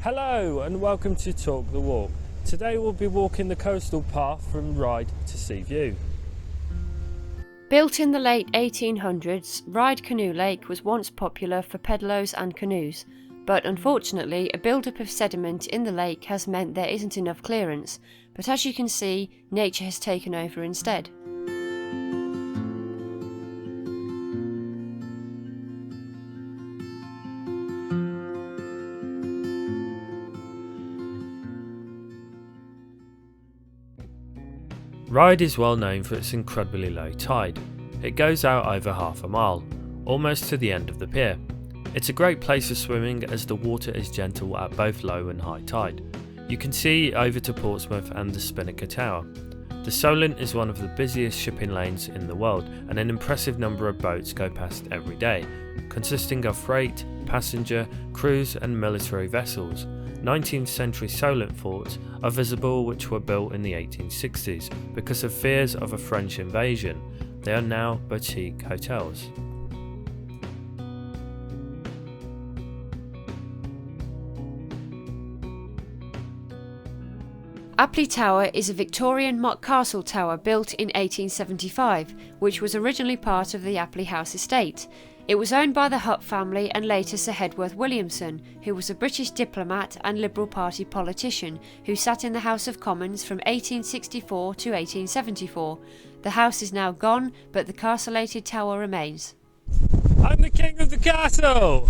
Hello and welcome to Talk the Walk. Today we'll be walking the coastal path from Ryde to Seaview. Built in the late 1800s, Ryde Canoe Lake was once popular for pedlos and canoes, but unfortunately a build-up of sediment in the lake has meant there isn't enough clearance, but as you can see, nature has taken over instead. Ryde is well known for its incredibly low tide. It goes out over half a mile, almost to the end of the pier. It's a great place for swimming as the water is gentle at both low and high tide. You can see over to Portsmouth and the Spinnaker Tower. The Solent is one of the busiest shipping lanes in the world, and an impressive number of boats go past every day, consisting of freight, passenger, cruise and military vessels. 19th century Solent forts are visible, which were built in the 1860s because of fears of a French invasion. They are now boutique hotels. Appley Tower is a Victorian mock castle tower built in 1875, which was originally part of the Appley House estate. It was owned by the Hutt family and later Sir Hedworth Williamson, who was a British diplomat and Liberal Party politician who sat in the House of Commons from 1864 to 1874. The house is now gone, but the castellated tower remains. I'm the king of the castle!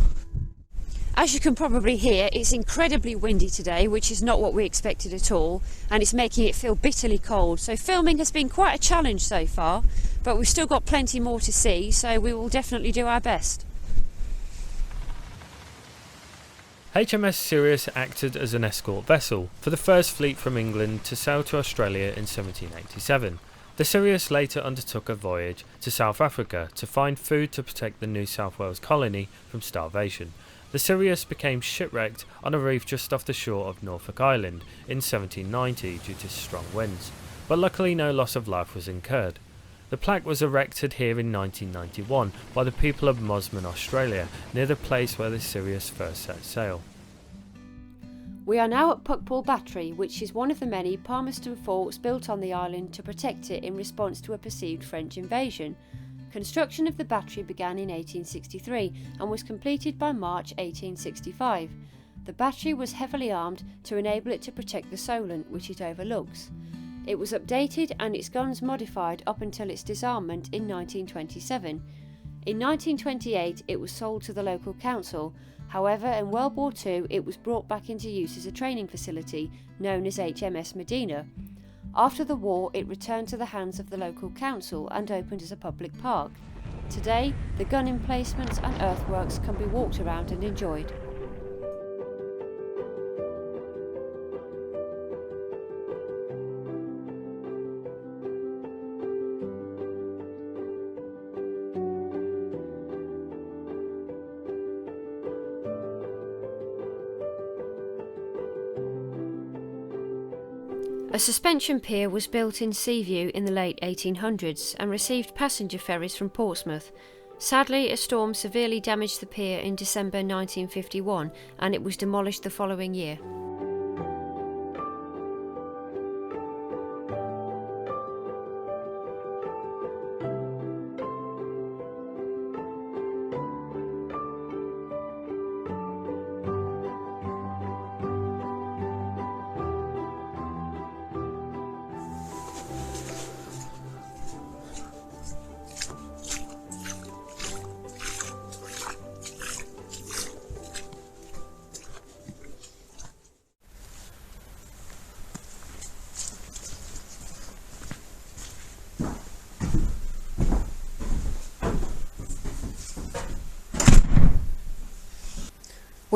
As you can probably hear, it's incredibly windy today, which is not what we expected at all, and it's making it feel bitterly cold. So filming has been quite a challenge so far, but we've still got plenty more to see, so we will definitely do our best. HMS Sirius acted as an escort vessel for the first fleet from England to sail to Australia in 1787. The Sirius later undertook a voyage to South Africa to find food to protect the New South Wales colony from starvation. The Sirius became shipwrecked on a reef just off the shore of Norfolk Island in 1790 due to strong winds, but luckily no loss of life was incurred. The plaque was erected here in 1991 by the people of Mosman, Australia, near the place where the Sirius first set sail. We are now at Puckpool Battery, which is one of the many Palmerston forts built on the island to protect it in response to a perceived French invasion. Construction of the battery began in 1863 and was completed by March 1865. The battery was heavily armed to enable it to protect the Solent, which it overlooks. It was updated and its guns modified up until its disarmament in 1927. In 1928 it was sold to the local council. However, in World War II it was brought back into use as a training facility known as HMS Medina. After the war, it returned to the hands of the local council and opened as a public park. Today, the gun emplacements and earthworks can be walked around and enjoyed. A suspension pier was built in Seaview in the late 1800s and received passenger ferries from Portsmouth. Sadly, a storm severely damaged the pier in December 1951 and it was demolished the following year.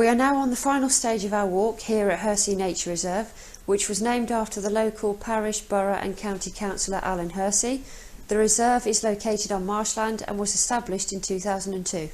We are now on the final stage of our walk here at Hersey Nature Reserve, which was named after the local parish, borough and county councillor Alan Hersey. The reserve is located on marshland and was established in 2002.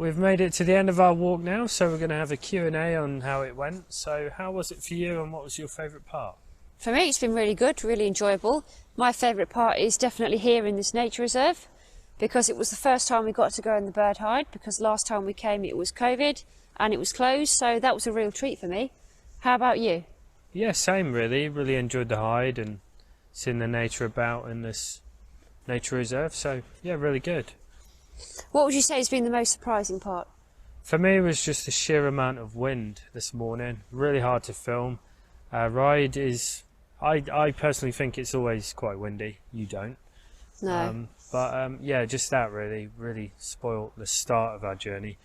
We've made it to the end of our walk now, so we're going to have a Q&A on how it went. So how was it for you, and what was your favourite part? For me, it's been really good, really enjoyable. My favourite part is definitely here in this nature reserve, because it was the first time we got to go in the bird hide, because last time we came it was COVID and it was closed, so that was a real treat for me. How about you? Yeah, same really. Really enjoyed the hide and seeing the nature about in this nature reserve, so yeah, really good. What would you say has been the most surprising part? For me, it was just the sheer amount of wind this morning. Really hard to film. Ryde is, I personally think it's always quite windy. You don't. No. Yeah, just that really spoilt the start of our journey.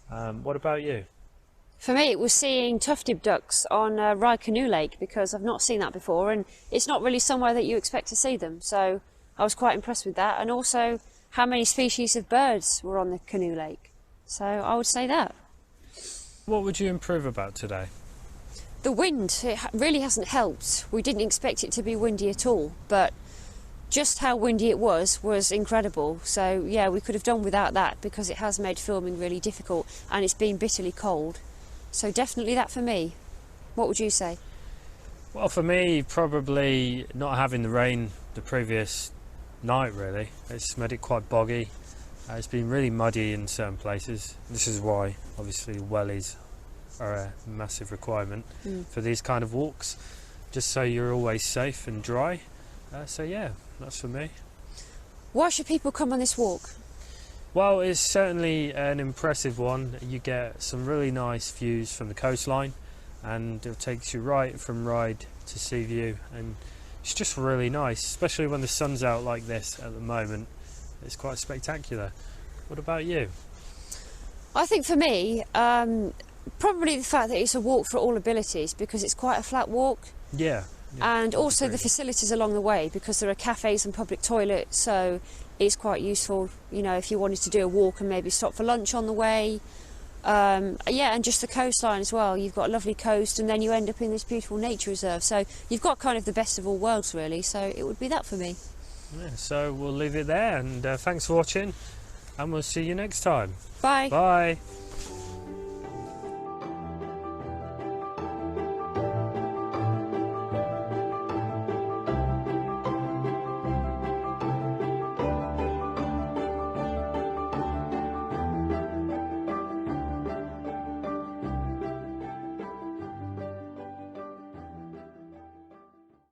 What about you? For me, it was seeing tufted ducks on Ryde Canoe Lake, because I've not seen that before, and it's not really somewhere that you expect to see them. So I was quite impressed with that, and also how many species of birds were on the canoe lake. So I would say that. What would you improve about today? The wind, it really hasn't helped. We didn't expect it to be windy at all, but just how windy it was incredible. So yeah, we could have done without that, because it has made filming really difficult, and it's been bitterly cold. So definitely that for me. What would you say? Well, for me, probably not having the rain the previous night really. It's made it quite boggy. It's been really muddy in certain places. This is why obviously wellies are a massive requirement for these kind of walks, just so you're always safe and dry. So yeah, that's for me. Why should people come on this walk? Well, it's certainly an impressive one. You get some really nice views from the coastline, and it takes you right from Ryde to Seaview, and it's just really nice, especially when the sun's out like this at the moment. It's quite spectacular. What about you? I think for me, probably the fact that it's a walk for all abilities, because it's quite a flat walk. Yeah. And also the facilities along the way, because there are cafes and public toilets, so it's quite useful, you know, if you wanted to do a walk and maybe stop for lunch on the way. Yeah, and just the coastline as well. You've got a lovely coast, and then you end up in this beautiful nature reserve, so you've got kind of the best of all worlds really, so it would be that for me. Yeah, so we'll leave it there, and thanks for watching, and we'll see you next time. Bye. Bye.